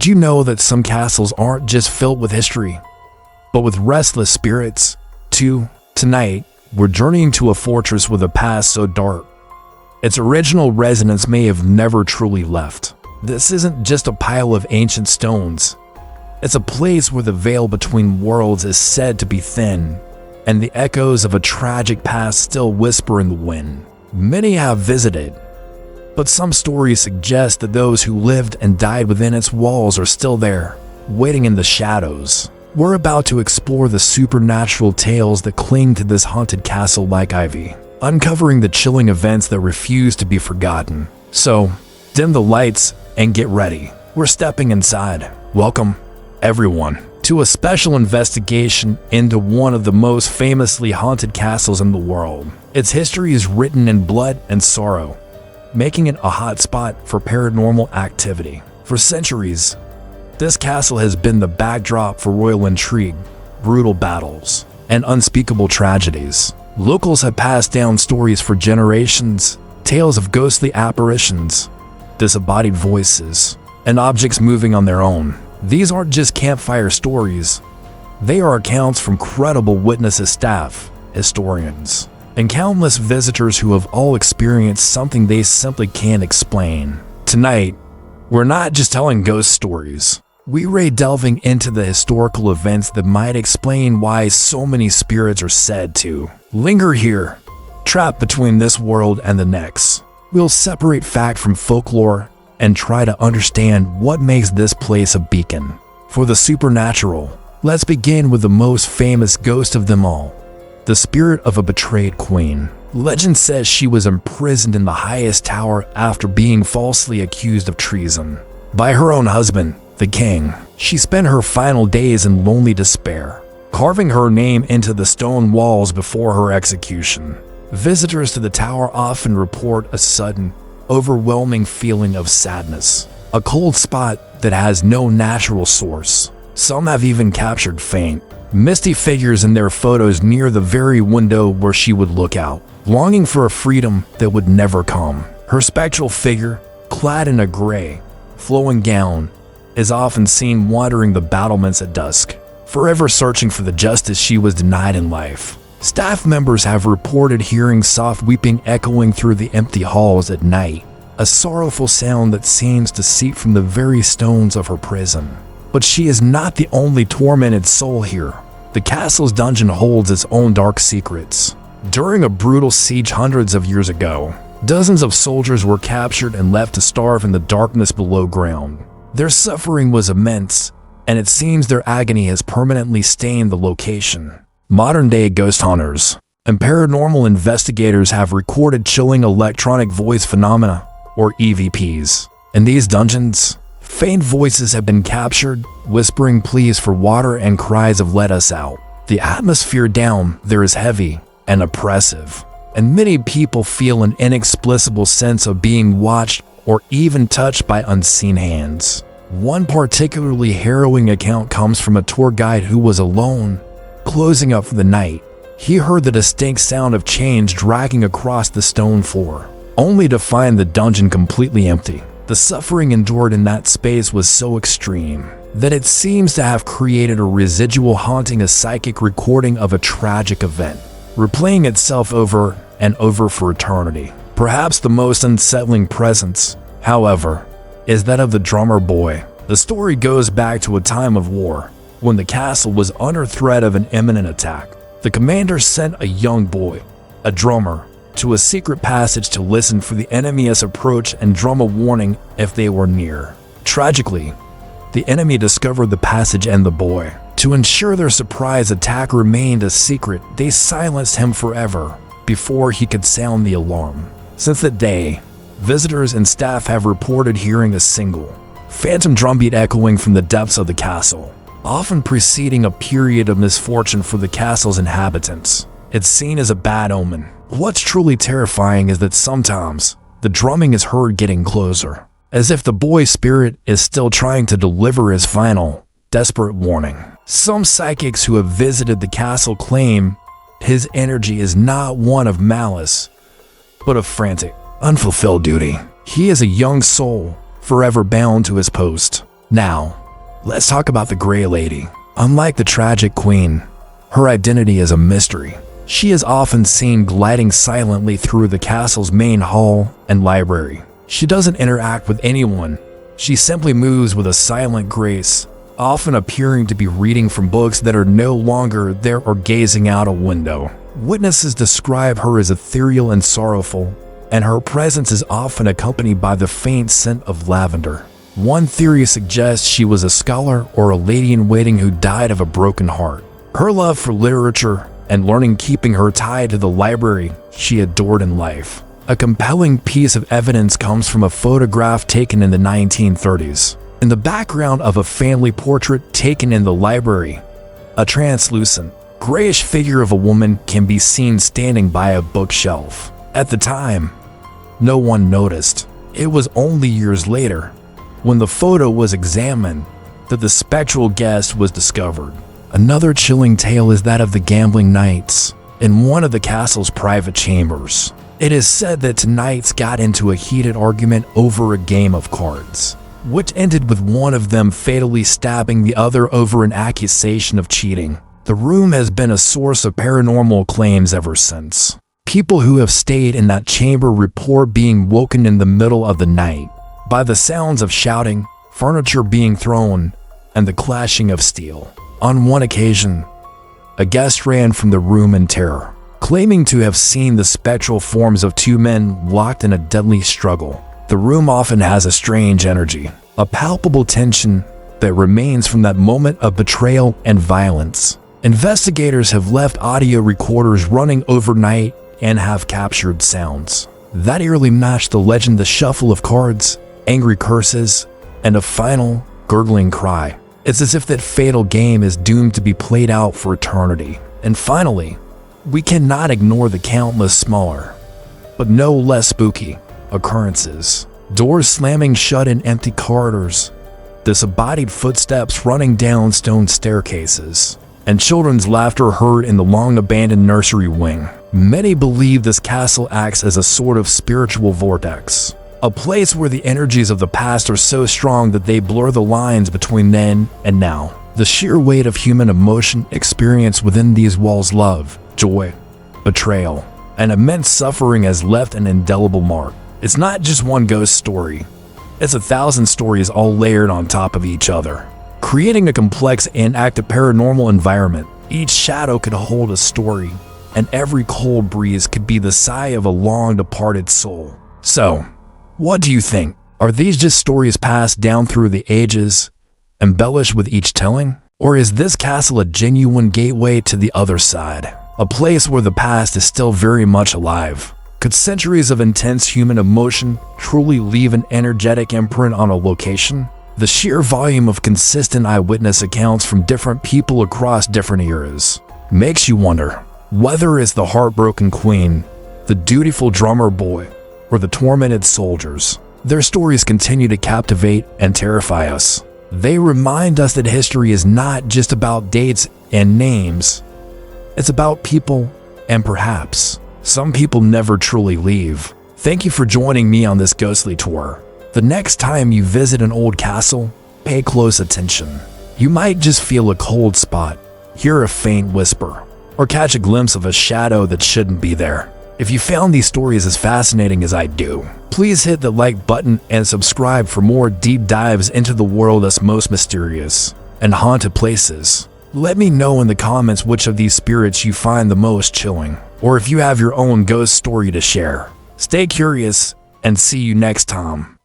Did you know that some castles aren't just filled with history, but with restless spirits, too? Tonight, we're journeying to a fortress with a past so dark, its original residents may have never truly left. This isn't just a pile of ancient stones. It's a place where the veil between worlds is said to be thin, and the echoes of a tragic past still whisper in the wind. Many have visited, but some stories suggest that those who lived and died within its walls are still there, waiting in the shadows. We're about to explore the supernatural tales that cling to this haunted castle like ivy, uncovering the chilling events that refuse to be forgotten. So, dim the lights and get ready. We're stepping inside. Welcome, everyone, to a special investigation into one of the most famously haunted castles in the world. Its history is written in blood and sorrow, making it a hotspot for paranormal activity. For centuries, this castle has been the backdrop for royal intrigue, brutal battles, and unspeakable tragedies. Locals have passed down stories for generations, tales of ghostly apparitions, disembodied voices, and objects moving on their own. These aren't just campfire stories. They are accounts from credible witnesses, staff, historians, and countless visitors who have all experienced something they simply can't explain. Tonight, we're not just telling ghost stories. We're delving into the historical events that might explain why so many spirits are said to linger here, trapped between this world and the next. We'll separate fact from folklore and try to understand what makes this place a beacon for the supernatural. Let's begin with the most famous ghost of them all, the spirit of a betrayed queen. Legend says she was imprisoned in the highest tower after being falsely accused of treason by her own husband, the king. She spent her final days in lonely despair, carving her name into the stone walls before her execution. Visitors to the tower often report a sudden, overwhelming feeling of sadness, a cold spot that has no natural source. Some have even captured faint, misty figures in their photos near the very window where she would look out, longing for a freedom that would never come. Her spectral figure, clad in a gray, flowing gown, is often seen wandering the battlements at dusk, forever searching for the justice she was denied in life. Staff members have reported hearing soft weeping echoing through the empty halls at night, a sorrowful sound that seems to seep from the very stones of her prison. But she is not the only tormented soul here. The castle's dungeon holds its own dark secrets. During a brutal siege hundreds of years ago, dozens of soldiers were captured and left to starve in the darkness below ground. Their suffering was immense, and it seems their agony has permanently stained the location. Modern-day ghost hunters and paranormal investigators have recorded chilling electronic voice phenomena, or EVPs. In these dungeons, faint voices have been captured, whispering pleas for water and cries of "let us out." The atmosphere down there is heavy and oppressive, and many people feel an inexplicable sense of being watched or even touched by unseen hands. One particularly harrowing account comes from a tour guide who was alone, closing up for the night. He heard the distinct sound of chains dragging across the stone floor, only to find the dungeon completely empty. The suffering endured in that space was so extreme that it seems to have created a residual haunting, a psychic recording of a tragic event, replaying itself over and over for eternity. Perhaps the most unsettling presence, however, is that of the drummer boy. The story goes back to a time of war, when the castle was under threat of an imminent attack. The commander sent a young boy, a drummer, to a secret passage to listen for the enemy's approach and drum a warning if they were near. Tragically, the enemy discovered the passage and the boy. To ensure their surprise attack remained a secret, they silenced him forever before he could sound the alarm. Since that day, visitors and staff have reported hearing a single, phantom drumbeat echoing from the depths of the castle, often preceding a period of misfortune for the castle's inhabitants. It's seen as a bad omen. What's truly terrifying is that sometimes the drumming is heard getting closer, as if the boy's spirit is still trying to deliver his final, desperate warning. Some psychics who have visited the castle claim his energy is not one of malice, but of frantic, unfulfilled duty. He is a young soul, forever bound to his post, Now, let's talk about the Grey Lady. Unlike the tragic queen, her identity is a mystery. She is often seen gliding silently through the castle's main hall and library. She doesn't interact with anyone. She simply moves with a silent grace, often appearing to be reading from books that are no longer there or gazing out a window. Witnesses describe her as ethereal and sorrowful, and her presence is often accompanied by the faint scent of lavender. One theory suggests she was a scholar or a lady-in-waiting who died of a broken heart. Her love for literature and learning keeping her tied to the library she adored in life. A compelling piece of evidence comes from a photograph taken in the 1930s. In the background of a family portrait taken in the library, a translucent, grayish figure of a woman can be seen standing by a bookshelf. At the time, no one noticed. It was only years later, when the photo was examined, that the spectral guest was discovered. Another chilling tale is that of the gambling knights in one of the castle's private chambers. It is said that knights got into a heated argument over a game of cards, which ended with one of them fatally stabbing the other over an accusation of cheating. The room has been a source of paranormal claims ever since. People who have stayed in that chamber report being woken in the middle of the night by the sounds of shouting, furniture being thrown, and the clashing of steel. On one occasion, a guest ran from the room in terror, claiming to have seen the spectral forms of two men locked in a deadly struggle. The room often has a strange energy, a palpable tension that remains from that moment of betrayal and violence. Investigators have left audio recorders running overnight and have captured sounds that eerily match the legend: the shuffle of cards, angry curses, and a final, gurgling cry. It's as if that fatal game is doomed to be played out for eternity. And finally, we cannot ignore the countless smaller, but no less spooky, occurrences. Doors slamming shut in empty corridors, disembodied footsteps running down stone staircases, and children's laughter heard in the long-abandoned nursery wing. Many believe this castle acts as a sort of spiritual vortex, a place where the energies of the past are so strong that they blur the lines between then and now. The sheer weight of human emotion experienced within these walls, love, joy, betrayal, and immense suffering, has left an indelible mark. It's not just one ghost story. It's 1,000 stories all layered on top of each other, creating a complex and active paranormal environment. Each shadow could hold a story, and every cold breeze could be the sigh of a long-departed soul. So, what do you think? Are these just stories passed down through the ages, embellished with each telling? Or is this castle a genuine gateway to the other side? A place where the past is still very much alive? Could centuries of intense human emotion truly leave an energetic imprint on a location? The sheer volume of consistent eyewitness accounts from different people across different eras makes you wonder whether it's the heartbroken queen, the dutiful drummer boy, or the tormented soldiers. Their stories continue to captivate and terrify us. They remind us that history is not just about dates and names. It's about people, and perhaps some people never truly leave. Thank you for joining me on this ghostly tour. The next time you visit an old castle, pay close attention. You might just feel a cold spot, hear a faint whisper, or catch a glimpse of a shadow that shouldn't be there. If you found these stories as fascinating as I do, please hit the like button and subscribe for more deep dives into the world's most mysterious and haunted places. Let me know in the comments which of these spirits you find the most chilling, or if you have your own ghost story to share. Stay curious, and see you next time.